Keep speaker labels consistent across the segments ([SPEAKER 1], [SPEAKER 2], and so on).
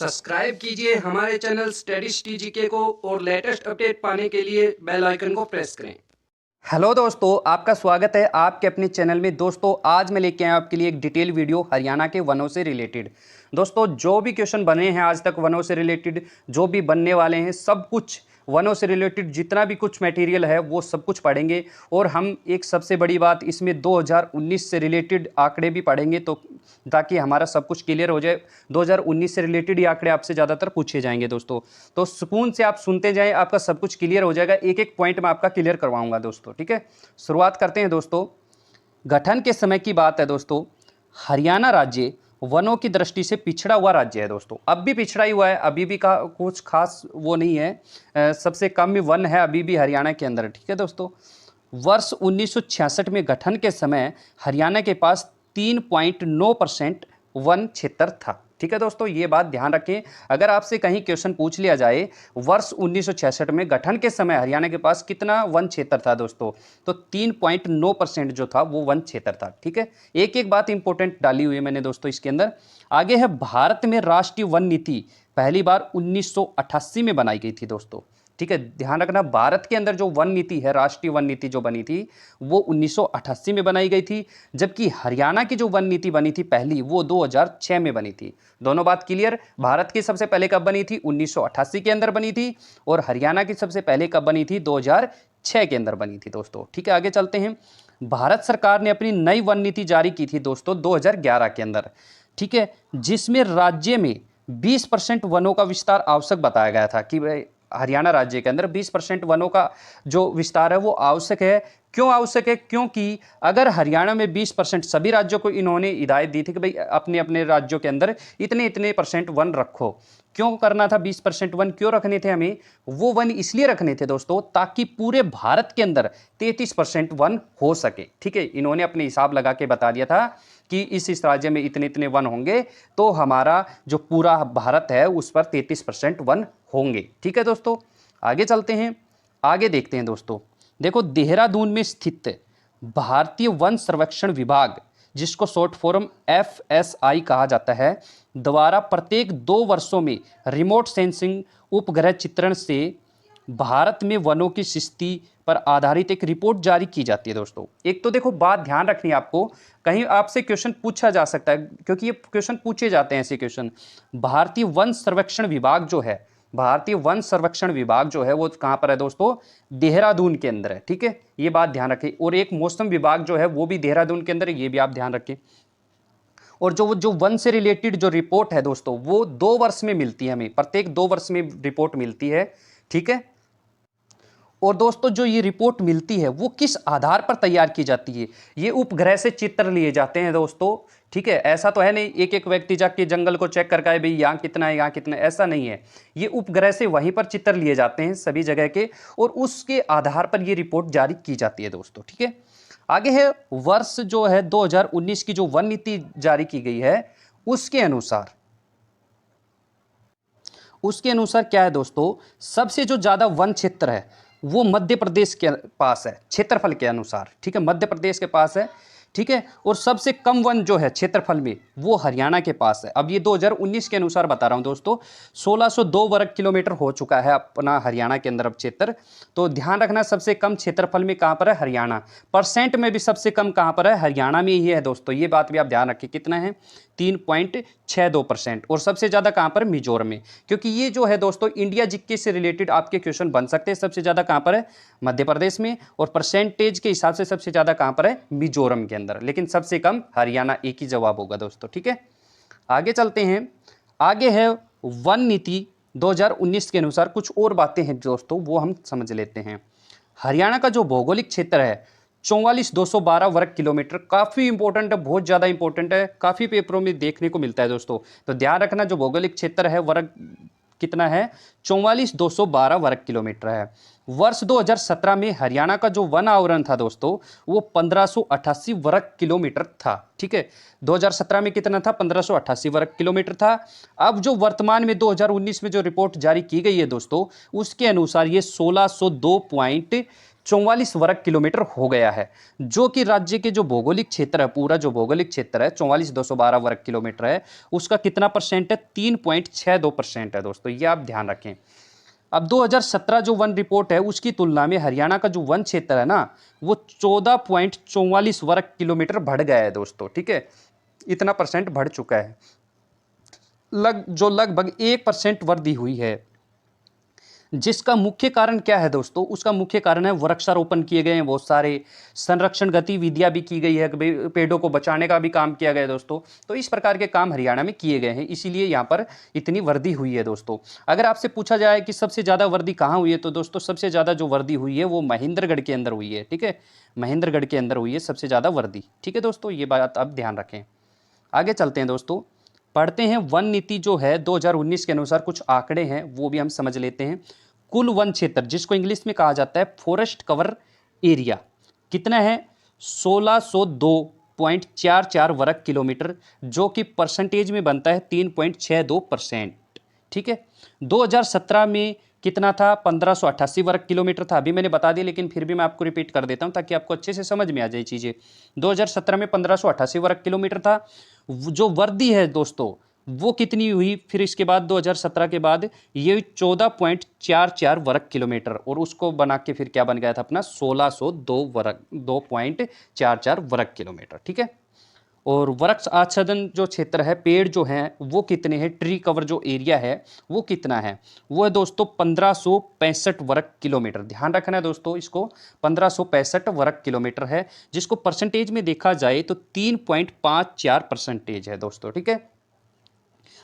[SPEAKER 1] Subscribe कीजिए हमारे channel studies टीजीके को और लेटेस्ट अपडेट पाने के लिए बेल आइकन को प्रेस करें।
[SPEAKER 2] हेलो दोस्तों, आपका स्वागत है आपके अपने चैनल में। दोस्तों आज मैं लेके आया आपके लिए एक डिटेल वीडियो हरियाणा के वनों से रिलेटेड। दोस्तों जो भी क्वेश्चन बने हैं आज तक वनों से रिलेटेड, जो भी बनने वाले हैं, सब कुछ वनों से रिलेटेड जितना भी कुछ मटेरियल है वो सब कुछ पढ़ेंगे। और हम एक सबसे बड़ी बात इसमें 2019 से रिलेटेड आंकड़े भी पढ़ेंगे, तो ताकि हमारा सब कुछ क्लियर हो जाए। 2019 से रिलेटेड ही आंकड़े आपसे ज़्यादातर पूछे जाएंगे दोस्तों, तो सुकून से आप सुनते जाएं, आपका सब कुछ क्लियर हो जाएगा। एक एक पॉइंट मैं आपका क्लियर करवाऊंगा दोस्तों, ठीक है। शुरुआत करते हैं दोस्तों। गठन के समय की बात है दोस्तों। हरियाणा राज्य वनों की दृष्टि से पिछड़ा हुआ राज्य है दोस्तों, अब भी पिछड़ा ही हुआ है, अभी भी का कुछ खास वो नहीं है। सबसे कम वन है अभी भी हरियाणा के अंदर, ठीक है दोस्तों। वर्ष 1966 में गठन के समय हरियाणा के पास 3.9% वन क्षेत्र था, ठीक है दोस्तों। ये बात ध्यान रखें, अगर आपसे कहीं क्वेश्चन पूछ लिया जाए वर्ष 1966 में गठन के समय हरियाणा के पास कितना वन क्षेत्र था दोस्तों, तो 3.9% जो था वो वन क्षेत्र था, ठीक है। एक एक बात इंपॉर्टेंट डाली हुई है मैंने दोस्तों इसके अंदर। आगे है, भारत में राष्ट्रीय वन नीति पहली बार 1988 में बनाई गई थी दोस्तों, ठीक है। ध्यान रखना, भारत के अंदर जो वन नीति है, राष्ट्रीय वन नीति जो बनी थी वो 1988 में बनाई गई थी, जबकि हरियाणा की जो वन नीति बनी थी पहली वो 2006 में बनी थी। दोनों बात क्लियर। भारत की सबसे पहले कब बनी थी? 1988 के अंदर बनी थी, और हरियाणा की सबसे पहले कब बनी थी? 2006 के अंदर बनी थी दोस्तों, ठीक है। आगे चलते हैं। भारत सरकार ने अपनी नई वन नीति जारी की थी दोस्तों 2011 के अंदर, ठीक है, जिसमें राज्य में 20% वनों का विस्तार आवश्यक बताया गया था कि भाई हरियाणा राज्य के अंदर 20% वनों का जो विस्तार है वो आवश्यक है। क्यों आवश्यक है? क्योंकि अगर हरियाणा में 20%, सभी राज्यों को इन्होंने हिदायत दी थी कि भाई अपने अपने राज्यों के अंदर इतने इतने परसेंट वन रखो। क्यों करना था 20% वन? क्यों रखने थे हमें वो वन? इसलिए रखने थे दोस्तों ताकि पूरे भारत के अंदर 33% वन हो सके, ठीक है। इन्होंने अपने हिसाब लगा के बता दिया था कि इस राज्य में इतने इतने वन होंगे तो हमारा जो पूरा भारत है उस पर 33% वन होंगे, ठीक है दोस्तों। आगे चलते हैं, आगे देखते हैं दोस्तों। देखो, देहरादून में स्थित भारतीय वन सर्वेक्षण विभाग, जिसको शॉर्ट फॉर्म FSI कहा जाता है, द्वारा प्रत्येक 2 वर्षों में रिमोट सेंसिंग उपग्रह चित्रण से भारत में वनों की स्थिति पर आधारित एक रिपोर्ट जारी की जाती है दोस्तों। एक तो देखो बात ध्यान रखनी है आपको, कहीं आपसे क्वेश्चन पूछा जा सकता है, क्योंकि ये क्वेश्चन पूछे जाते हैं ऐसे क्वेश्चन। भारतीय वन सर्वेक्षण विभाग जो है, भारतीय वन सर्वेक्षण विभाग जो है वो कहाँ पर है दोस्तों? देहरादून के अंदर है, ठीक है। ये बात ध्यान रखें। और एक मौसम विभाग जो है वो भी देहरादून के अंदर है, ये भी आप ध्यान रखें। और जो वन से रिलेटेड जो रिपोर्ट है दोस्तों वो 2 वर्ष में मिलती है, हमें प्रत्येक 2 वर्ष में रिपोर्ट मिलती है, ठीक है। और दोस्तों जो ये रिपोर्ट मिलती है वो किस आधार पर तैयार की जाती है? ये उपग्रह से चित्र लिए जाते हैं दोस्तों, ठीक है। ऐसा तो है नहीं एक एक व्यक्ति जाके जंगल को चेक करके आए भाई यहाँ कितना है, यहाँ कितना है, ऐसा नहीं है। ये उपग्रह से वहीं पर चित्र लिए जाते हैं सभी जगह के, और उसके आधार पर ये रिपोर्ट जारी की जाती है दोस्तों, ठीक है। आगे है, वर्ष जो है 2019 की जो वन नीति जारी की गई है उसके अनुसार क्या है दोस्तों? सबसे जो ज्यादा वन क्षेत्र है वो मध्य प्रदेश के पास है क्षेत्रफल के अनुसार, ठीक है। मध्य प्रदेश के पास है, ठीक है। और सबसे कम वन जो है क्षेत्रफल में वो हरियाणा के पास है। अब ये 2019 के अनुसार बता रहा हूं दोस्तों। 1602 वर्ग किलोमीटर हो चुका है अपना हरियाणा के अंदर अब क्षेत्र। तो ध्यान रखना, सबसे कम क्षेत्रफल में कहां पर है? हरियाणा। परसेंट में भी सबसे कम कहां पर है? हरियाणा में ही है दोस्तों। ये बात भी आप ध्यान रखें, कितना है? 3.62%। और सबसे ज्यादा कहां पर? मिजोरम में। क्योंकि ये जो है दोस्तों इंडिया जीके से रिलेटेड आपके क्वेश्चन बन सकते हैं। सबसे ज्यादा कहां पर है? मध्य प्रदेश में। और परसेंटेज के हिसाब से सबसे ज्यादा कहां पर है? मिजोरम के अंदर। लेकिन सबसे कम हरियाणा, एक ही जवाब होगा दोस्तों, ठीक है। आगे चलते हैं। आगे है वन नीति 2019 के अनुसार कुछ और बातें हैं दोस्तों, वो हम समझ लेते हैं। हरियाणा का जो भौगोलिक क्षेत्र है 44,212 वर्ग किलोमीटर, काफी इंपॉर्टेंट है, बहुत ज्यादा इंपॉर्टेंट है, काफी पेपरों में देखने को मिलता है दोस्तों। तो ध्यान रखना, जो भौगोलिक क्षेत्र है वर्ग कितना है? 44,212 वर्ग किलोमीटर है। वर्ष 2017 में हरियाणा का जो वन आवरण था दोस्तों वो 1588 वर्ग किलोमीटर था, ठीक है। 2017 में कितना था? 1588 वर्ग किलोमीटर था। अब जो वर्तमान में 2019 में जो रिपोर्ट जारी की गई है दोस्तों उसके अनुसार ये 1602 44 वर्ग किलोमीटर हो गया है, जो कि राज्य के जो भौगोलिक क्षेत्र है, पूरा जो भौगोलिक क्षेत्र है 44,212 वर्ग किलोमीटर है, उसका कितना परसेंट है? 3.62% है दोस्तों, ये आप ध्यान रखें। अब 2017 जो वन रिपोर्ट है उसकी तुलना में हरियाणा का जो वन क्षेत्र है ना, वो 14.44 वर्ग किलोमीटर बढ़ गया है दोस्तों, ठीक है, इतना परसेंट बढ़ चुका है, लगभग 1% वृद्धि हुई है। जिसका मुख्य कारण क्या है दोस्तों? उसका मुख्य कारण है वृक्षारोपण किए गए हैं बहुत सारे, संरक्षण गतिविधियां भी की गई है, पेड़ों को बचाने का भी काम किया गया है दोस्तों। तो इस प्रकार के काम हरियाणा में किए गए हैं, इसीलिए यहाँ पर इतनी वृद्धि हुई है दोस्तों। अगर आपसे पूछा जाए कि सबसे ज़्यादा वृद्धि कहाँ हुई है, तो दोस्तों सबसे ज़्यादा जो वृद्धि हुई है वो महेंद्रगढ़ के अंदर हुई है, ठीक है, महेंद्रगढ़ के अंदर हुई है सबसे ज़्यादा वृद्धि, ठीक है दोस्तों, ये बात आप ध्यान रखें। आगे चलते हैं दोस्तों, पढ़ते हैं वन नीति जो है 2019 के अनुसार कुछ आंकड़े हैं वो भी हम समझ लेते हैं। कुल वन क्षेत्र, जिसको इंग्लिश में कहा जाता है फॉरेस्ट कवर एरिया, कितना है? 1602.44 वर्ग किलोमीटर, जो कि परसेंटेज में बनता है 3.62%, ठीक है। 2017 में कितना था? 1588 वर्ग किलोमीटर था, अभी मैंने बता दिया लेकिन फिर भी मैं आपको रिपीट कर देता हूं ताकि आपको अच्छे से समझ में आ जाए चीज़ें। 2017 में 1588 वर्ग किलोमीटर था। जो वृद्धि है दोस्तों वो कितनी हुई फिर इसके बाद? 2017 के बाद ये 14.44 वर्ग किलोमीटर, और उसको बना के फिर क्या बन गया था अपना? 2.44 वर्ग किलोमीटर, ठीक है। और वृक्ष आच्छादन जो क्षेत्र है, पेड़ जो हैं वो कितने हैं? ट्री कवर जो एरिया है वो कितना है? वो है दोस्तों 1565 वर्ग किलोमीटर, ध्यान रखना है दोस्तों इसको, 1565 वर्ग किलोमीटर है, जिसको परसेंटेज में देखा जाए तो 3.54% है दोस्तों, ठीक है।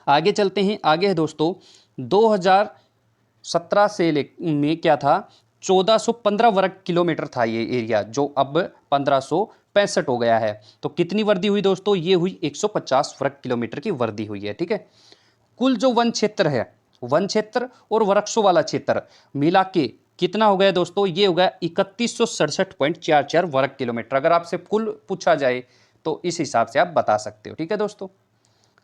[SPEAKER 2] आगे चलते हैं, आगे है दोस्तों 2017 से में क्या था? 1415 वर्ग किलोमीटर था ये एरिया, जो अब 1565 हो गया है। तो कितनी वृद्धि हुई दोस्तों? ये हुई 150 वर्ग किलोमीटर की वृद्धि हुई है, ठीक है। कुल जो वन क्षेत्र है, वन क्षेत्र और वृक्षों वाला क्षेत्र मिला के कितना हो गया दोस्तों? ये हो गया 3167.44 वर्ग किलोमीटर। अगर आपसे कुल पूछा जाए तो इस हिसाब से आप बता सकते हो, ठीक है दोस्तों।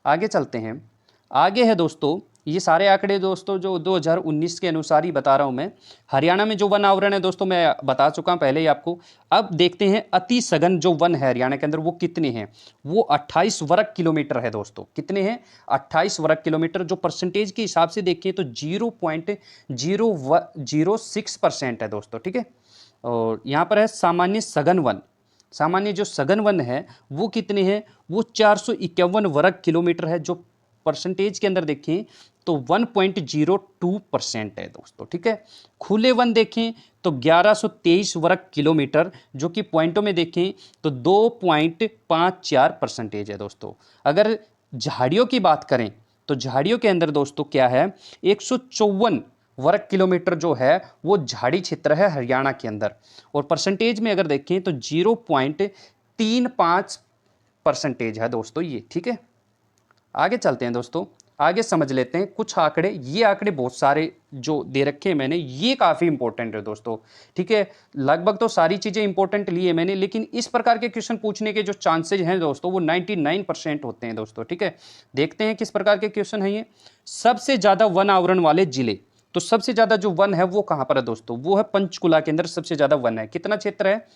[SPEAKER 2] आगे चलते हैं, आगे है दोस्तों, ये सारे आंकड़े दोस्तों जो 2019 के अनुसार ही बता रहा हूं मैं। हरियाणा में जो वन आवरण है दोस्तों मैं बता चुका हूं पहले ही आपको। अब देखते हैं अति सघन जो वन है हरियाणा के अंदर वो कितने हैं? वो 28 वर्ग किलोमीटर है दोस्तों। कितने हैं? 28 वर्ग किलोमीटर। जो परसेंटेज के हिसाब से देखें तो 0.006% है दोस्तों, ठीक है। और यहाँ पर है सामान्य सघन वन। सामान्य जो सघन वन है वो कितने हैं? वो 451 वर्ग किलोमीटर है, जो परसेंटेज के अंदर देखें तो 1.02% है दोस्तों, ठीक है। खुले वन देखें तो 1123 वर्ग किलोमीटर, जो कि पॉइंटों में देखें तो 2.54% है दोस्तों। अगर झाड़ियों की बात करें तो झाड़ियों के अंदर दोस्तों क्या है? 154 वर्ग किलोमीटर जो है वो झाड़ी क्षेत्र है हरियाणा के अंदर, और परसेंटेज में अगर देखें तो 0.35% है दोस्तों ये, ठीक है। आगे चलते हैं दोस्तों, आगे समझ लेते हैं कुछ आंकड़े। ये आंकड़े बहुत सारे जो दे रखे हैं मैंने, ये काफ़ी इंपॉर्टेंट है दोस्तों, ठीक है। लगभग तो सारी चीज़ें इंपॉर्टेंट ली है मैंने, लेकिन इस प्रकार के क्वेश्चन पूछने के जो चांसेज हैं दोस्तों वो 99% होते हैं दोस्तों, ठीक है। देखते हैं किस प्रकार के क्वेश्चन है ये। सबसे ज़्यादा वन आवरण वाले जिले, तो सबसे ज़्यादा जो वन है वो कहाँ पर है दोस्तों? वो है पंचकुला के अंदर सबसे ज़्यादा वन है। कितना क्षेत्र है?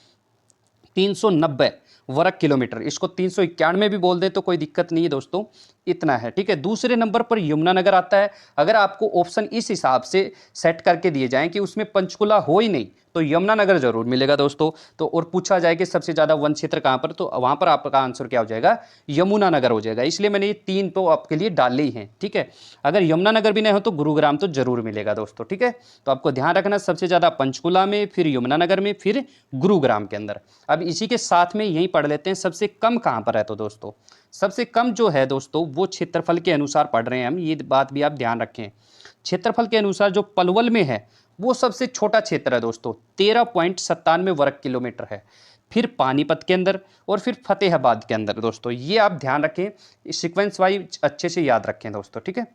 [SPEAKER 2] 390 वर्ग किलोमीटर। इसको 391 भी बोल दें तो कोई दिक्कत नहीं है दोस्तों, इतना है, ठीक है। दूसरे नंबर पर यमुनानगर आता है। अगर आपको ऑप्शन इस हिसाब से सेट करके दिए जाएं कि उसमें पंचकुला हो ही नहीं तो यमुनानगर जरूर मिलेगा दोस्तों। तो और पूछा जाए कि सबसे ज़्यादा वन क्षेत्र कहाँ पर, तो वहाँ पर आपका आंसर क्या हो जाएगा? यमुनानगर हो जाएगा। इसलिए मैंने ये 3 तो आपके लिए डाले ही हैं, ठीक है। अगर यमुनानगर भी नहीं हो तो गुरुग्राम तो जरूर मिलेगा दोस्तों, ठीक है। तो आपको ध्यान रखना, सबसे ज़्यादा पंचकुला में, फिर यमुनानगर में, फिर गुरुग्राम के अंदर। अब इसी के साथ में यही पढ़ लेते हैं सबसे कम कहाँ पर है। तो दोस्तों सबसे कम जो है दोस्तों वो क्षेत्रफल के अनुसार पढ़ रहे हैं हम, ये बात भी आप ध्यान रखें। क्षेत्रफल के अनुसार जो पलवल में है वो सबसे छोटा क्षेत्र है दोस्तों, 13.97 वर्ग किलोमीटर है। फिर पानीपत के अंदर और फिर फतेहाबाद के अंदर दोस्तों, ये आप ध्यान रखें, सीक्वेंस वाइज अच्छे से याद रखें दोस्तों, ठीक है।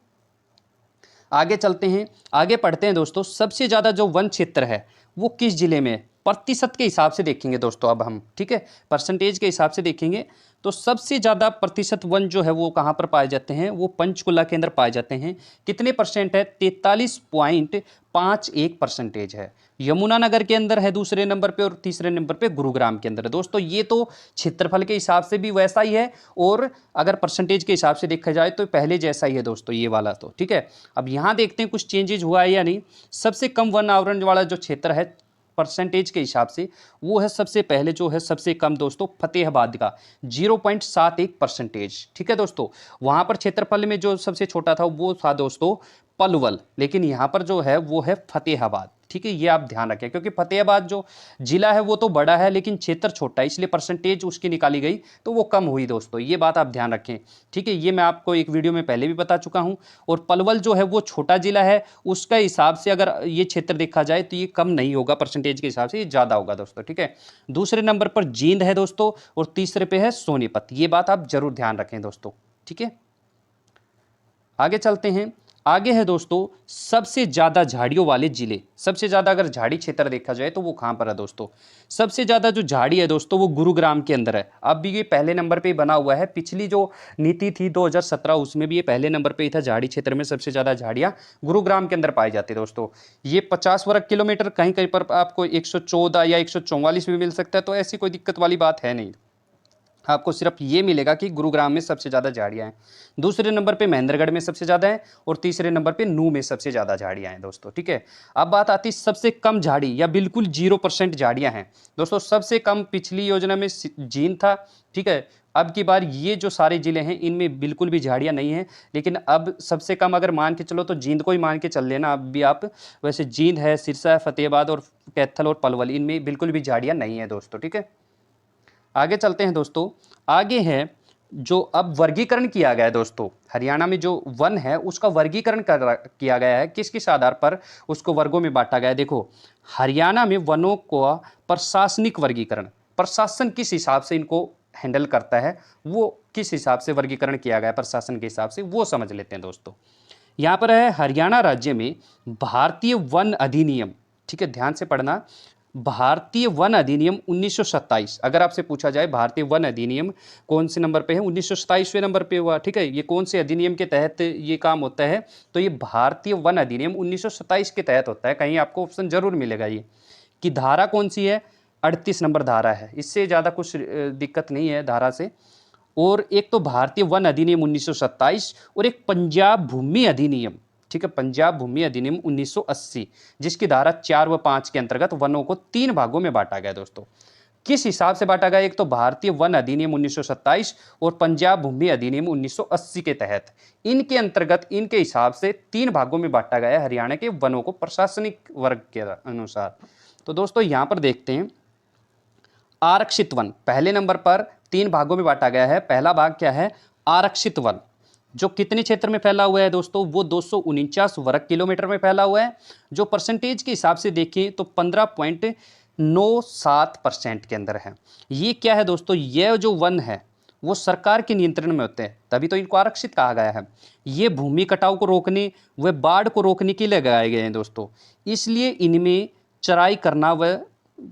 [SPEAKER 2] आगे चलते हैं, आगे पढ़ते हैं दोस्तों। सबसे ज़्यादा जो वन क्षेत्र है वो किस जिले में है? प्रतिशत के हिसाब से देखेंगे दोस्तों अब हम, ठीक है, परसेंटेज के हिसाब से देखेंगे तो सबसे ज़्यादा प्रतिशत वन जो है वो कहाँ पर पाए जाते हैं, वो पंचकुला के अंदर पाए जाते हैं। कितने परसेंट है, 43.51% है। यमुनानगर के अंदर है दूसरे नंबर पे, और तीसरे नंबर पे गुरुग्राम के अंदर है। दोस्तों ये तो क्षेत्रफल के हिसाब से भी वैसा ही है, और अगर परसेंटेज के हिसाब से देखा जाए तो पहले जैसा ही है दोस्तों ये वाला तो, ठीक है। अब यहाँ देखते हैं कुछ चेंजेज हुआ है या नहीं। सबसे कम वन आवरण वाला जो क्षेत्र है परसेंटेज के हिसाब से, वो है सबसे पहले जो है सबसे कम दोस्तों फतेहाबाद का 0.71%, ठीक है दोस्तों। वहां पर क्षेत्रफल में जो सबसे छोटा था वो था दोस्तों पलवल, लेकिन यहाँ पर जो है वो है फतेहाबाद, ठीक है। ये आप ध्यान रखें, क्योंकि फतेहाबाद जो जिला है वो तो बड़ा है लेकिन क्षेत्र छोटा है, इसलिए परसेंटेज उसकी निकाली गई तो वो कम हुई दोस्तों। ये बात आप ध्यान रखें, ठीक है। ये मैं आपको एक वीडियो में पहले भी बता चुका हूँ। और पलवल जो है वो छोटा जिला है, उसका हिसाब से अगर ये क्षेत्र देखा जाए तो ये कम नहीं होगा परसेंटेज के हिसाब से, ये ज़्यादा होगा दोस्तों, ठीक है। दूसरे नंबर पर जींद है दोस्तों, और तीसरे पे है सोनीपत। ये बात आप जरूर ध्यान रखें दोस्तों, ठीक है। आगे चलते हैं। आगे है दोस्तों सबसे ज़्यादा झाड़ियों वाले जिले। सबसे ज़्यादा अगर झाड़ी क्षेत्र देखा जाए तो वो कहाँ पर है दोस्तों, सबसे ज़्यादा जो झाड़ी है दोस्तों वो गुरुग्राम के अंदर है। अब भी ये पहले नंबर पे ही बना हुआ है। पिछली जो नीति थी 2017 उसमें भी ये पहले नंबर पे ही था। झाड़ी क्षेत्र में सबसे ज़्यादा झाड़ियाँ गुरुग्राम के अंदर पाई जाती है दोस्तों। ये 50 वर्ग किलोमीटर, कहीं कहीं पर आपको 114 या 144 भी मिल सकता है, तो ऐसी कोई दिक्कत वाली बात है नहीं। आपको सिर्फ ये मिलेगा कि गुरुग्राम में सबसे ज़्यादा झाड़ियाँ हैं। दूसरे नंबर पे महेंद्रगढ़ में सबसे ज़्यादा है, और तीसरे नंबर पे नूह में सबसे ज़्यादा झाड़ियाँ हैं दोस्तों, ठीक है। अब बात आती है सबसे कम झाड़ी या बिल्कुल 0% झाड़ियाँ हैं दोस्तों। सबसे कम पिछली योजना में जींद था, ठीक है। अब की बार ये जो सारे जिले हैं इनमें बिल्कुल भी झाड़ियाँ नहीं हैं, लेकिन अब सबसे कम अगर मान के चलो तो जींद को ही मान के चल लेना अब भी आप। वैसे जींद है, सिरसा है, फतेहाबाद और कैथल और पलवल, इनमें बिल्कुल भी झाड़ियाँ नहीं है दोस्तों, ठीक है। आगे चलते हैं दोस्तों। आगे है जो अब वर्गीकरण किया गया है दोस्तों, हरियाणा में जो वन है उसका वर्गीकरण किया गया है। किस किस आधार पर उसको वर्गों में बांटा गया है, देखो हरियाणा में वनों को प्रशासनिक वर्गीकरण, प्रशासन किस हिसाब से इनको हैंडल करता है, वो किस हिसाब से वर्गीकरण किया गया है प्रशासन के हिसाब से, वो समझ लेते हैं दोस्तों। यहाँ पर है हरियाणा राज्य में भारतीय वन अधिनियम, ठीक है, ध्यान से पढ़ना। भारतीय वन अधिनियम 1927, अगर आपसे पूछा जाए भारतीय वन अधिनियम कौन से नंबर पे है, 1927वें नंबर पे हुआ, ठीक है। ये कौन से अधिनियम के तहत ये काम होता है, तो ये भारतीय वन अधिनियम 1927 के तहत होता है। कहीं आपको ऑप्शन जरूर मिलेगा ये कि धारा कौन सी है, 38 नंबर धारा है। इससे ज़्यादा कुछ दिक्कत नहीं है धारा से। और एक तो भारतीय वन अधिनियम 1927 और एक पंजाब भूमि अधिनियम, ठीक है, पंजाब भूमि अधिनियम 1980, जिसकी धारा 4 व 5 के अंतर्गत वनों को 3 भागों में बांटा गया दोस्तों। किस हिसाब से बांटा गया, एक तो भारतीय वन अधिनियम 1927 और पंजाब भूमि अधिनियम 1980 के तहत, इनके अंतर्गत इनके हिसाब से 3 भागों में बांटा गया है हरियाणा के वनों को प्रशासनिक वर्ग के अनुसार। तो दोस्तों यहाँ पर देखते हैं आरक्षित वन पहले नंबर पर 3 भागों में बांटा गया है। पहला भाग क्या है, आरक्षित वन, जो कितने क्षेत्र में फैला हुआ है दोस्तों, वो 249 वर्ग किलोमीटर में फैला हुआ है। जो परसेंटेज के हिसाब से देखें तो 15.97% के अंदर है। ये क्या है दोस्तों, ये जो वन है वो सरकार के नियंत्रण में होते हैं, तभी तो इनको आरक्षित कहा गया है। ये भूमि कटाव को रोकने व बाढ़ को रोकने के लिए लगाए गए हैं दोस्तों, इसलिए इनमें चराई करना व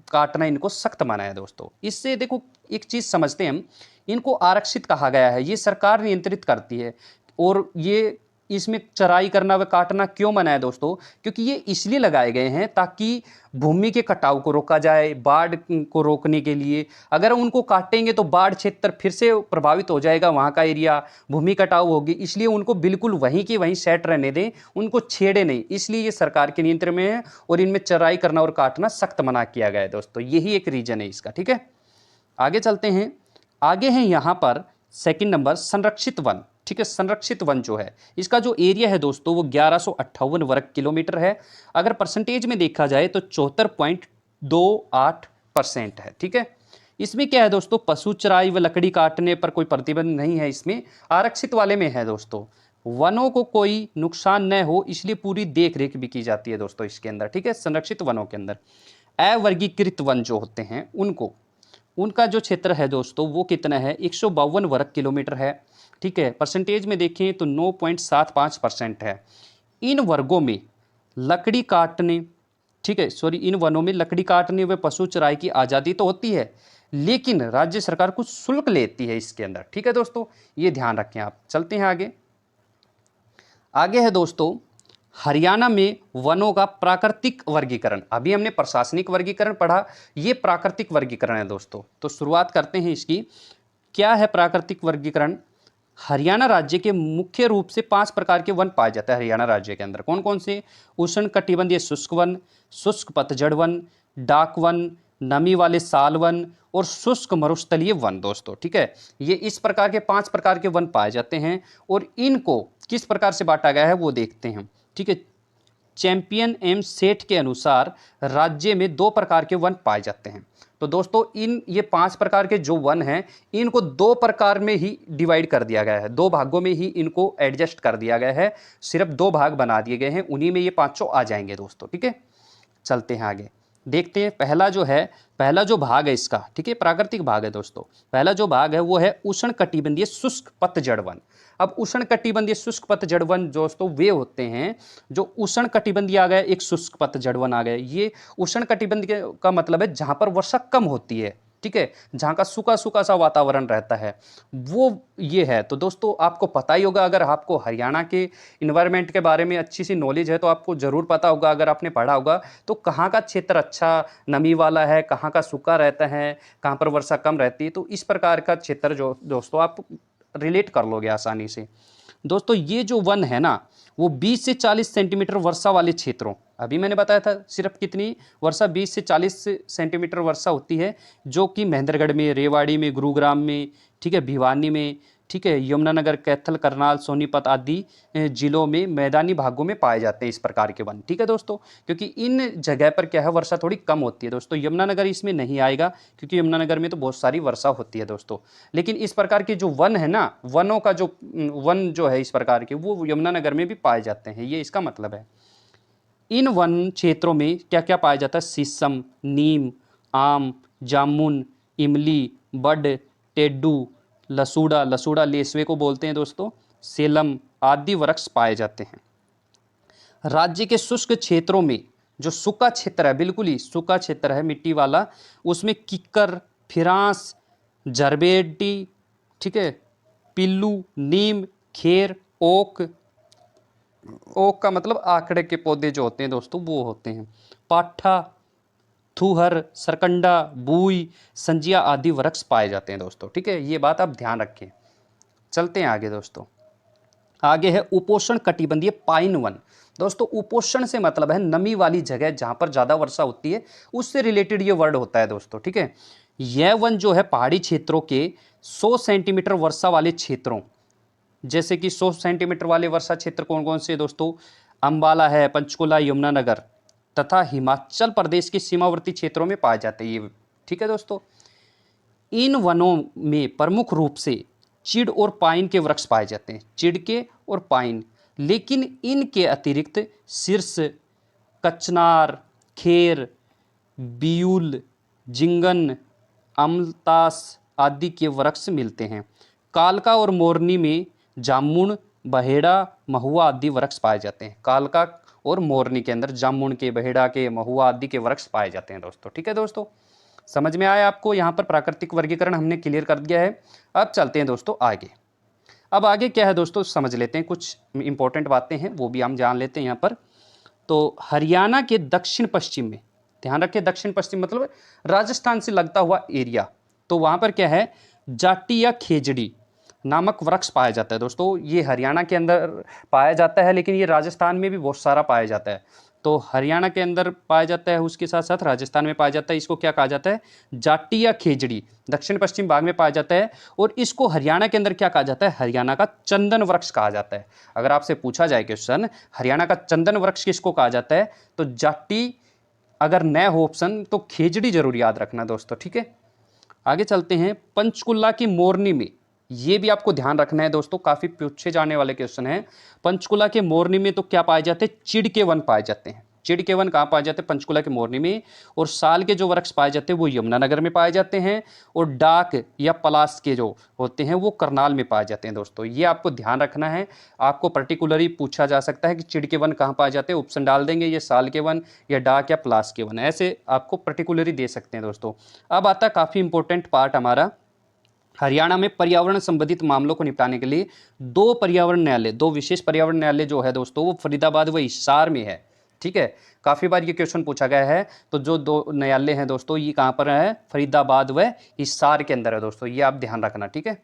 [SPEAKER 2] काटना इनको सख्त माना है दोस्तों। इससे देखो एक चीज़ समझते हैं हम, इनको आरक्षित कहा गया है, ये सरकार नियंत्रित करती है। और ये इसमें चराई करना व काटना क्यों मना है दोस्तों, क्योंकि ये इसलिए लगाए गए हैं ताकि भूमि के कटाव को रोका जाए, बाढ़ को रोकने के लिए। अगर उनको काटेंगे तो बाढ़ क्षेत्र फिर से प्रभावित हो जाएगा, वहाँ का एरिया, भूमि कटाव होगी, इसलिए उनको बिल्कुल वहीं की वहीं सेट रहने दें, उनको छेड़े नहीं। इसलिए ये सरकार के नियंत्रण में है और इनमें चराई करना और काटना सख्त मना किया गया है दोस्तों। यही एक रीजन है इसका, ठीक है। आगे चलते हैं। आगे हैं यहाँ पर सेकंड नंबर संरक्षित वन, ठीक है। संरक्षित वन जो है इसका जो एरिया है दोस्तों वो 1158 वर्ग किलोमीटर है। अगर परसेंटेज में देखा जाए तो 74.28% है, ठीक है। इसमें क्या है दोस्तों, पशु चराई व लकड़ी काटने पर कोई प्रतिबंध नहीं है इसमें, आरक्षित वाले में है दोस्तों। वनों को कोई नुकसान न हो इसलिए पूरी देख रेख भी की जाती है दोस्तों इसके अंदर, ठीक है। संरक्षित वनों के अंदर अवर्गीकृत वन जो होते हैं उनका जो क्षेत्र है दोस्तों वो कितना है, 152 वर्ग किलोमीटर है, ठीक है। परसेंटेज में देखें तो 9.75% है। इन वर्गों में लकड़ी काटने ठीक है, सॉरी, इन वनों में लकड़ी काटने व पशु चराई की आज़ादी तो होती है, लेकिन राज्य सरकार कुछ शुल्क लेती है इसके अंदर। ठीक है दोस्तों, ये ध्यान रखें आप। चलते हैं आगे। आगे है दोस्तों हरियाणा में वनों का प्राकृतिक वर्गीकरण। अभी हमने प्रशासनिक वर्गीकरण पढ़ा, ये प्राकृतिक वर्गीकरण है दोस्तों। तो शुरुआत करते हैं इसकी। क्या है प्राकृतिक वर्गीकरण? हरियाणा राज्य के मुख्य रूप से 5 प्रकार के वन पाए जाते हैं हरियाणा राज्य के अंदर। कौन कौन से? उष्ण कटिबंधीय शुष्क वन, शुष्क पतझड़ वन, डाक वन, नमी वाले साल वन और शुष्क मरुस्थलीय वन दोस्तों। ठीक है, ये इस प्रकार के 5 प्रकार के वन पाए जाते हैं और इनको किस प्रकार से बांटा गया है वो देखते हैं। ठीक है, चैंपियन एम सेठ के अनुसार राज्य में 2 प्रकार के वन पाए जाते हैं। तो दोस्तों ये 5 प्रकार के जो वन हैं इनको 2 प्रकार में ही डिवाइड कर दिया गया है, 2 भागों में ही इनको एडजस्ट कर दिया गया है। सिर्फ 2 भाग बना दिए गए हैं, उन्हीं में ये पांचों आ जाएंगे दोस्तों। ठीक है, चलते हैं आगे, देखते हैं। पहला जो भाग है इसका, ठीक है, प्राकृतिक भाग है दोस्तों। पहला जो भाग है वो है उष्ण कटिबंधीय शुष्क पतझड़ वन। अब उष्ण कटिबंधीय शुष्क पतझड़ वन दोस्तों वे होते हैं जो उष्ण कटिबंधीय आ गए, एक शुष्क पतझड़ वन आ गए। ये उष्ण कटिबंधीय का मतलब है जहां पर वर्षा कम होती है, ठीक है, जहाँ का सूखा सूखा सा वातावरण रहता है, वो ये है। तो दोस्तों आपको पता ही होगा, अगर आपको हरियाणा के इन्वायरमेंट के बारे में अच्छी सी नॉलेज है तो आपको ज़रूर पता होगा, अगर आपने पढ़ा होगा तो कहाँ का क्षेत्र अच्छा नमी वाला है, कहाँ का सूखा रहता है, कहाँ पर वर्षा कम रहती है। तो इस प्रकार का क्षेत्र जो दोस्तों आप रिलेट कर लोगे आसानी से। दोस्तों ये जो वन है ना, वो 20 से 40 सेंटीमीटर वर्षा वाले क्षेत्रों, अभी मैंने बताया था सिर्फ कितनी वर्षा, 20 से 40 सेंटीमीटर वर्षा होती है, जो कि महेंद्रगढ़ में, रेवाड़ी में, गुरुग्राम में, ठीक है, भिवानी में, ठीक है, यमुनानगर, कैथल, करनाल, सोनीपत आदि जिलों में मैदानी भागों में पाए जाते हैं इस प्रकार के वन। ठीक है दोस्तों, क्योंकि इन जगह पर क्या है, वर्षा थोड़ी कम होती है दोस्तों। यमुनानगर इसमें नहीं आएगा क्योंकि यमुनानगर में तो बहुत सारी वर्षा होती है दोस्तों, लेकिन इस प्रकार के जो वन है ना, वनों का जो वन जो है इस प्रकार के, वो यमुनानगर में भी पाए जाते हैं, ये इसका मतलब है। इन वन क्षेत्रों में क्या क्या पाया जाता है? शीशम, नीम, आम, जामुन, इमली, बड, टेड्डू, लसूड़ा लेसवे को बोलते हैं दोस्तों, सेलम आदि वृक्ष पाए जाते हैं। राज्य के शुष्क क्षेत्रों में जो सूखा क्षेत्र है, बिल्कुल ही सूखा क्षेत्र है मिट्टी वाला, उसमें किक्कर, फिरांस, जरबेटी, ठीक है, पिल्लू, नीम, खेर, ओक का मतलब आकड़े के पौधे जो होते हैं दोस्तों वो होते हैं, पाठा, थूहर, सरकंडा, बूई, संजिया आदि वृक्ष पाए जाते हैं दोस्तों। ठीक है, ये बात आप ध्यान रखें। चलते हैं आगे दोस्तों। आगे है उपोष्ण कटिबंधीय पाइन वन। दोस्तों उपोष्ण से मतलब है नमी वाली जगह जहां पर ज़्यादा वर्षा होती है, उससे रिलेटेड ये वर्ड होता है दोस्तों। ठीक है, यह वन जो है पहाड़ी क्षेत्रों के 100 सेंटीमीटर वर्षा वाले क्षेत्रों, जैसे कि 100 सेंटीमीटर वाले वर्षा क्षेत्र कौन कौन से दोस्तों? अंबाला है, पंचकुला, यमुनानगर तथा हिमाचल प्रदेश के सीमावर्ती क्षेत्रों में पाए जाते हैं ये। ठीक है दोस्तों, इन वनों में प्रमुख रूप से चिड़ और पाइन के वृक्ष पाए जाते हैं, चिड़ के और पाइन, लेकिन इनके अतिरिक्त शीर्ष, कचनार, खेर, बियूल, जिंगन, अमलतास आदि के वृक्ष मिलते हैं। कालका और मोरनी में जामुन, बहेड़ा, महुआ आदि वृक्ष पाए जाते हैं। कालका और मोरनी के अंदर जामुन के, बहेड़ा के, महुआ आदि के वृक्ष पाए जाते हैं दोस्तों। ठीक है दोस्तों, समझ में आया आपको? यहाँ पर प्राकृतिक वर्गीकरण हमने क्लियर कर दिया है। अब चलते हैं दोस्तों आगे। अब आगे क्या है दोस्तों, समझ लेते हैं, कुछ इंपॉर्टेंट बातें हैं वो भी हम जान लेते हैं यहाँ पर। तो हरियाणा के दक्षिण पश्चिम में, ध्यान रखें दक्षिण पश्चिम मतलब राजस्थान से लगता हुआ एरिया, तो वहाँ पर क्या है, जाटी या खेजड़ी नामक वृक्ष पाया जाता है दोस्तों। ये हरियाणा के अंदर पाया जाता है, लेकिन ये राजस्थान में भी बहुत सारा पाया जाता है। तो हरियाणा के अंदर पाया जाता है, उसके साथ साथ राजस्थान में पाया जाता है। इसको क्या कहा जाता है? जाटी या खेजड़ी, दक्षिण पश्चिम भाग में पाया जाता है। और इसको हरियाणा के अंदर क्या कहा जाता है? हरियाणा का चंदन वृक्ष कहा जाता है। अगर आपसे पूछा जाए क्वेश्चन हरियाणा का चंदन वृक्ष किसको कहा जाता है, तो जाटी अगर न हो ऑप्शन तो खेजड़ी जरूर याद रखना दोस्तों। ठीक है, आगे चलते हैं। पंचकुला की मोरनी में, ये भी आपको ध्यान रखना है दोस्तों, काफी पूछे जाने वाले क्वेश्चन है। पंचकुला के मोरनी में तो क्या पाए जाते हैं? चिड़ के वन पाए जाते हैं। चिड़ के वन कहाँ पाए जाते हैं? पंचकुला के मोरनी में। और साल के जो वृक्ष पाए जाते हैं वो यमुनानगर में पाए जाते हैं। और डाक या पलाश के जो होते हैं वो करनाल में पाए जाते हैं दोस्तों। ये आपको ध्यान रखना है। आपको पर्टिकुलरली पूछा जा सकता है कि चिड़ के वन कहाँ पाए जाते हैं, ऑप्शन डाल देंगे, ये साल के वन या डाक या पलाश के वन, ऐसे आपको पर्टिकुलरली दे सकते हैं दोस्तों। अब आता है काफ़ी इंपॉर्टेंट पार्ट हमारा, हरियाणा में पर्यावरण संबंधित मामलों को निपटाने के लिए दो पर्यावरण न्यायालय, दो विशेष पर्यावरण न्यायालय जो है दोस्तों वो फरीदाबाद व हिसार में है। ठीक है, काफ़ी बार ये क्वेश्चन पूछा गया है। तो जो दो न्यायालय हैं दोस्तों ये कहाँ पर है? फरीदाबाद व हिसार के अंदर है दोस्तों, ये आप ध्यान रखना। ठीक है,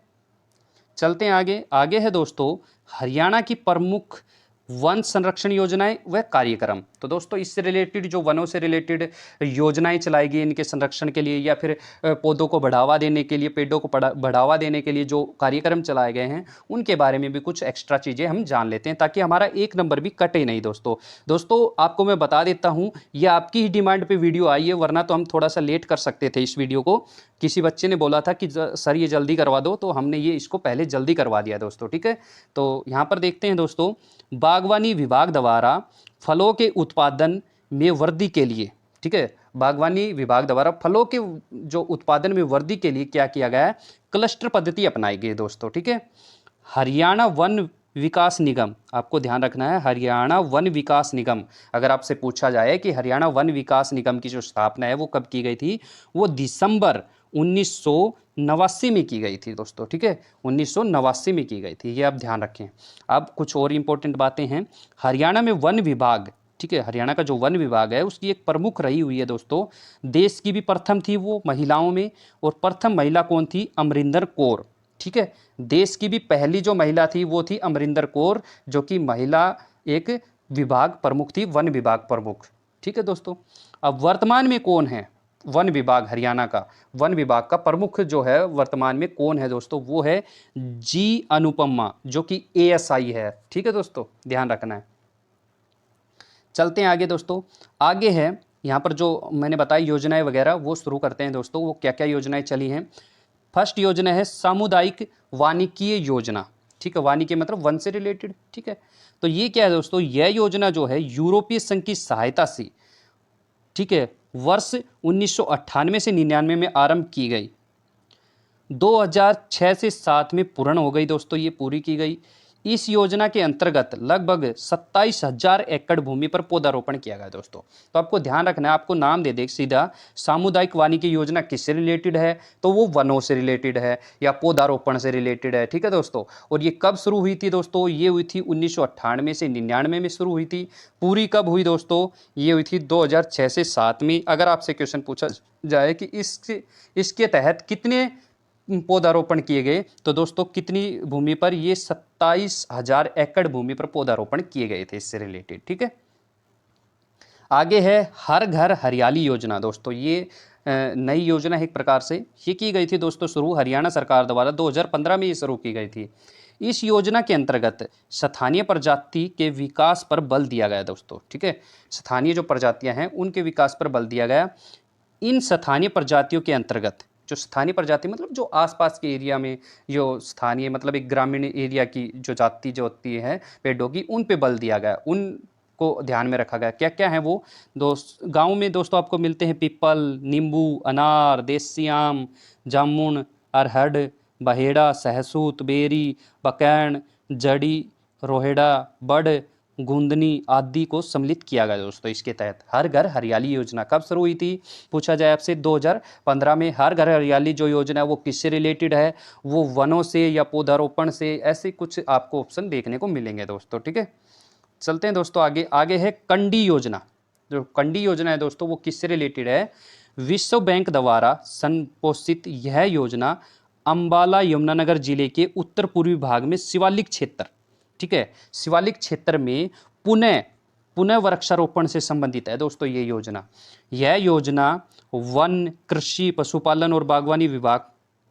[SPEAKER 2] चलते हैं आगे। आगे है दोस्तों हरियाणा की प्रमुख वन संरक्षण योजनाएं व कार्यक्रम। तो दोस्तों इससे रिलेटेड जो वनों से रिलेटेड योजनाएं चलाई गई इनके संरक्षण के लिए या फिर पौधों को बढ़ावा देने के लिए, पेड़ों को बढ़ावा देने के लिए जो कार्यक्रम चलाए गए हैं उनके बारे में भी कुछ एक्स्ट्रा चीज़ें हम जान लेते हैं ताकि हमारा एक नंबर भी कटे नहीं दोस्तों आपको मैं बता देता हूँ, ये आपकी ही डिमांड पे वीडियो आई है, वरना तो हम थोड़ा सा लेट कर सकते थे इस वीडियो को। किसी बच्चे ने बोला था कि सर ये जल्दी करवा दो, तो हमने ये इसको पहले जल्दी करवा दिया दोस्तों। ठीक है, तो यहाँ पर देखते हैं दोस्तों, बागवानी विभाग द्वारा फलों के उत्पादन में वृद्धि के लिए, ठीक है, बागवानी विभाग द्वारा फलों के जो उत्पादन में वृद्धि के लिए क्या किया गया है? क्लस्टर पद्धति अपनाई गई दोस्तों। ठीक है, हरियाणा वन विकास निगम, आपको ध्यान रखना है, हरियाणा वन विकास निगम। अगर आपसे पूछा जाए कि हरियाणा वन विकास निगम की जो स्थापना है वो कब की गई थी, वो दिसंबर 1989 में की गई थी दोस्तों। ठीक है, 1989 में की गई थी, ये आप ध्यान रखें। अब कुछ और इंपॉर्टेंट बातें हैं। हरियाणा में वन विभाग, ठीक है, हरियाणा का जो वन विभाग है उसकी एक प्रमुख रही हुई है दोस्तों, देश की भी प्रथम थी वो महिलाओं में, और प्रथम महिला कौन थी? अमरिंदर कौर। ठीक है, देश की भी पहली जो महिला थी वो थी अमरिंदर कौर, जो कि महिला एक विभाग प्रमुख थी, वन विभाग प्रमुख। ठीक है दोस्तों, अब वर्तमान में कौन है वन विभाग? हरियाणा का वन विभाग का प्रमुख जो है वर्तमान में कौन है दोस्तों? वो है जी अनुपमा, जो कि ASI है। ठीक है दोस्तों, ध्यान रखना है। चलते हैं आगे दोस्तों। आगे है यहाँ पर जो मैंने बताई योजनाएं वगैरह, वो शुरू करते हैं दोस्तों। वो क्या क्या योजनाएं चली हैं? फर्स्ट योजना है सामुदायिक वानिकीय योजना। ठीक है, वानिकी मतलब वन से रिलेटेड। ठीक है, तो ये क्या है दोस्तों? यह योजना जो है यूरोपीय संघ की सहायता से, ठीक है, वर्ष 1998 से 99 में आरंभ की गई, 2006 से 7 में पूर्ण हो गई दोस्तों, ये पूरी की गई। इस योजना के अंतर्गत लगभग 27,000 एकड़ भूमि पर पौधारोपण किया गया दोस्तों। तो आपको ध्यान रखना है, आपको नाम दे दे सीधा, सामुदायिक वानिकी योजना किससे रिलेटेड है? तो वो वनों से रिलेटेड है या पौधारोपण से रिलेटेड है। ठीक है दोस्तों, और ये कब शुरू हुई थी दोस्तों? ये हुई थी 1998 से 99 में शुरू हुई थी। पूरी कब हुई दोस्तों? ये हुई थी 2006 से 7 में। अगर आपसे क्वेश्चन पूछा जाए कि इसके तहत कितने पौधारोपण किए गए, तो दोस्तों कितनी भूमि पर? ये 27,000 एकड़ भूमि पर पौधारोपण किए गए थे इससे रिलेटेड। ठीक है, आगे है हर घर हरियाली योजना दोस्तों। ये नई योजना है एक प्रकार से, ये की गई थी दोस्तों शुरू हरियाणा सरकार द्वारा 2015 में ये शुरू की गई थी। इस योजना के अंतर्गत स्थानीय प्रजाति के विकास पर बल दिया गया दोस्तों। ठीक है, स्थानीय जो प्रजातियां हैं उनके विकास पर बल दिया गया। इन स्थानीय प्रजातियों के अंतर्गत, जो स्थानीय प्रजाति मतलब जो आसपास के एरिया में जो स्थानीय मतलब एक ग्रामीण एरिया की जो जाति जो होती है पेड़ों की, उन पे बल दिया गया, उनको ध्यान में रखा गया। क्या क्या है वो गाँव में दोस्तों आपको मिलते हैं? पीपल, नींबू, अनार, देसी आम, जामुन, अरहर, बहेड़ा, सहसूत, बेरी, बकैन, जड़ी, रोहेड़ा, बड़, गूंदनी आदि को सम्मिलित किया गया दोस्तों। इसके तहत हर घर हरियाली योजना कब शुरू हुई थी? पूछा जाए आपसे 2015 में। हर घर हरियाली जो योजना है वो किससे रिलेटेड है? वो वनों से या पौधारोपण से, ऐसे कुछ आपको ऑप्शन देखने को मिलेंगे दोस्तों। ठीक है, चलते हैं दोस्तों आगे। आगे है कंडी योजना। जो कंडी योजना है दोस्तों वो किससे रिलेटेड है? विश्व बैंक द्वारा संपोषित यह योजना अंबाला यमुनानगर जिले के उत्तर पूर्वी भाग में शिवालिक क्षेत्र, ठीक है, शिवालिक क्षेत्र में पुनः वृक्षारोपण से संबंधित है दोस्तों ये योजना। यह योजना वन, कृषि, पशुपालन और बागवानी विभाग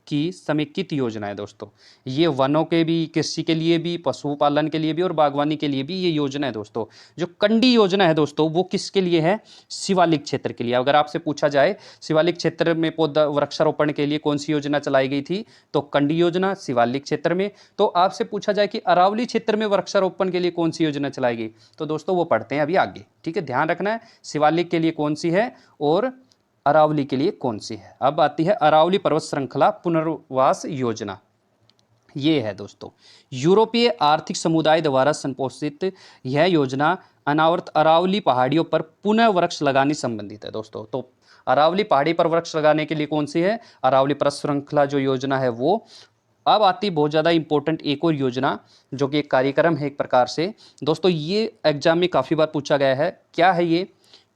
[SPEAKER 2] की समेकित योजना है दोस्तों। ये वनों के भी, कृषि के लिए भी, पशुपालन के लिए भी और बागवानी के लिए भी ये योजना है दोस्तों। जो कंडी योजना है दोस्तों वो किसके लिए है? शिवालिक क्षेत्र के लिए। अगर आपसे पूछा जाए शिवालिक क्षेत्र में पौधा वृक्षारोपण के लिए कौन सी योजना चलाई गई थी, तो कंडी योजना शिवालिक क्षेत्र में। तो आपसे पूछा जाए कि अरावली क्षेत्र में वृक्षारोपण के लिए कौन सी योजना चलाई गई, तो दोस्तों वो पढ़ते हैं अभी आगे, ठीक है। ध्यान रखना है शिवालिक के लिए कौन सी है और अरावली के लिए कौन सी है। अब आती है अरावली पर्वत श्रृंखला पुनर्वास योजना। ये है दोस्तों यूरोपीय आर्थिक समुदाय द्वारा संपोषित यह योजना अनावर्त अरावली पहाड़ियों पर पुनः वृक्ष लगाने संबंधित है दोस्तों। तो अरावली पहाड़ी पर वृक्ष लगाने के लिए कौन सी है? अरावली पर्वत श्रृंखला जो योजना है वो। अब आती बहुत ज़्यादा इंपॉर्टेंट एक और योजना जो कि एक कार्यक्रम है एक प्रकार से दोस्तों, ये एग्जाम में काफ़ी बार पूछा गया है। क्या है ये?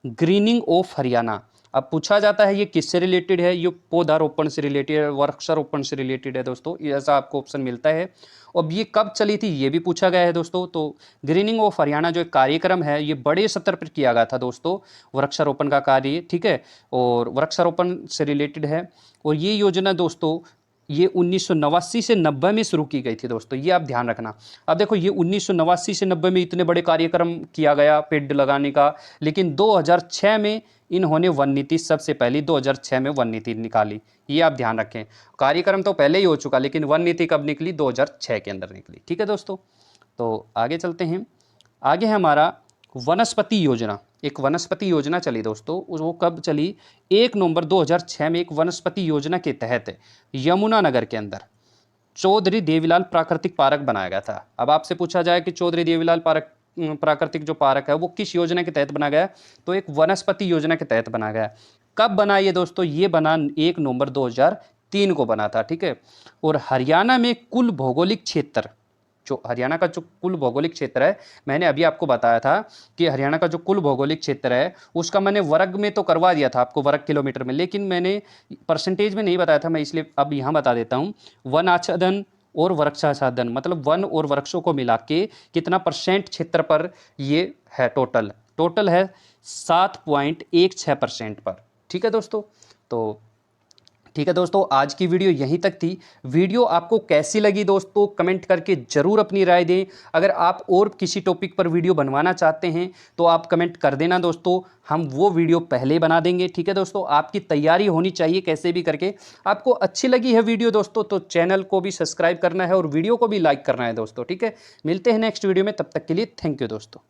[SPEAKER 2] Grinning of Haryana. अब पूछा जाता है ये किससे रिलेटेड है? ये पौधारोपण से रिलेटेड है, वृक्षारोपण से रिलेटेड है दोस्तों, ऐसा आपको ऑप्शन मिलता है। अब ये कब चली थी ये भी पूछा गया है दोस्तों। तो ग्रीनिंग ऑफ हरियाणा जो एक कार्यक्रम है ये बड़े स्तर पर किया गया था दोस्तों, वृक्षारोपण का कार्य, ठीक है, और वृक्षारोपण से रिलेटेड है। और ये योजना दोस्तों ये 1989 से 90 में शुरू की गई थी दोस्तों, ये आप ध्यान रखना। अब देखो ये 1989 से 90 में इतने बड़े कार्यक्रम किया गया पेड़ लगाने का, लेकिन 2006 में इन्होंने वन नीति सबसे पहली 2006 में वन नीति निकाली, ये आप ध्यान रखें। कार्यक्रम तो पहले ही हो चुका, लेकिन वन नीति कब निकली? 2006 के अंदर निकली, ठीक है दोस्तों। तो आगे चलते हैं। आगे है हमारा वनस्पति योजना। एक वनस्पति योजना चली दोस्तों, वो कब चली? 1 नवंबर 2006 में एक वनस्पति योजना के तहत यमुनानगर के अंदर चौधरी देवीलाल प्राकृतिक पार्क बनाया गया था। अब आपसे पूछा जाए कि चौधरी देवीलाल पार्क प्राकृतिक जो पार्क है वो किस योजना के तहत बना गया? तो एक वनस्पति योजना के तहत बना गया। कब बना ये दोस्तों? ये बना 1 नवंबर 2003 को बना था, ठीक है। और हरियाणा में कुल भौगोलिक क्षेत्र, जो हरियाणा का जो कुल भौगोलिक क्षेत्र है, मैंने अभी आपको बताया था कि हरियाणा का जो कुल भौगोलिक क्षेत्र है उसका मैंने वर्ग में तो करवा दिया था आपको, वर्ग किलोमीटर में, लेकिन मैंने परसेंटेज में नहीं बताया था, मैं इसलिए अब यहाँ बता देता हूँ। वन आच्छादन और वृक्षाच्छादन, मतलब वन और वृक्षों को मिला के कितना % क्षेत्र पर ये है? टोटल है 7.16% पर, ठीक है दोस्तों। तो ठीक है दोस्तों, आज की वीडियो यहीं तक थी। वीडियो आपको कैसी लगी दोस्तों कमेंट करके ज़रूर अपनी राय दें। अगर आप और किसी टॉपिक पर वीडियो बनवाना चाहते हैं तो आप कमेंट कर देना दोस्तों, हम वो वीडियो पहले बना देंगे, ठीक है दोस्तों। आपकी तैयारी होनी चाहिए कैसे भी करके। आपको अच्छी लगी है वीडियो दोस्तों तो चैनल को भी सब्सक्राइब करना है और वीडियो को भी लाइक करना है दोस्तों, ठीक है। मिलते हैं नेक्स्ट वीडियो में, तब तक के लिए थैंक यू दोस्तों।